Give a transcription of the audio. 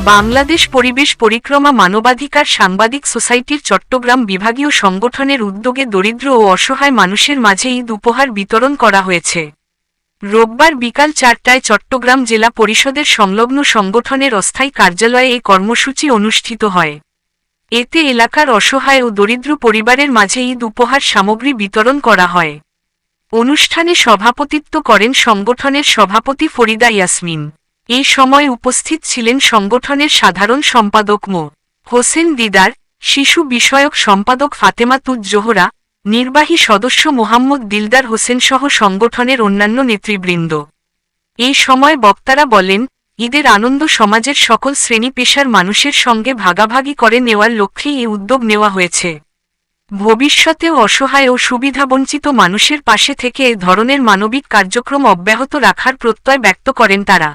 বাংলাদেশ পরিবেশ পরিক্রমা মানবাধিকার সাংবাদিক সোসাইটির চট্টগ্রাম বিভাগীয় সংগঠনের উদ্যোগে দরিদ্র ও অসহায় মানুষের মাঝে ঈদ উপহার বিতরণ করা হয়েছে। রোববার বিকাল 4টায় চট্টগ্রাম জেলা পরিষদের সংলগ্ন সংগঠনের অস্থায়ী কার্যালয়ে এই কর্মসূচি অনুষ্ঠিত হয়। এতে এলাকার অসহায় ও দরিদ্র পরিবারের মাঝে ঈদ উপহার সামগ্রী বিতরণ করা হয়। অনুষ্ঠানে সভাপতিত্ব করেন সংগঠনের সভাপতি ফরিদা ইয়াসমিন। এই সময় উপস্থিত ছিলেন সংগঠনের সাধারণ সম্পাদক মো. হোসেন দিদার, শিশু বিষয়ক সম্পাদক ফাতেমাতুজ জোহরা, নির্বাহী সদস্য মোহাম্মদ দিলদার হোসেন সহ সংগঠনের অন্যান্য নেতৃবৃন্দ। এই সময় বক্তারা বলেন, ঈদের আনন্দ সমাজের সকল শ্রেণী পেশার মানুষের সঙ্গে ভাগাভাগি করে নেওয়ার লক্ষ্যেই এই উদ্যোগ নেওয়া হয়েছে। ভবিষ্যতেও অসহায় ও সুবিধাবঞ্চিত মানুষের পাশে থেকে এ ধরনের মানবিক কার্যক্রম অব্যাহত রাখার প্রত্যয় ব্যক্ত করেন তারা।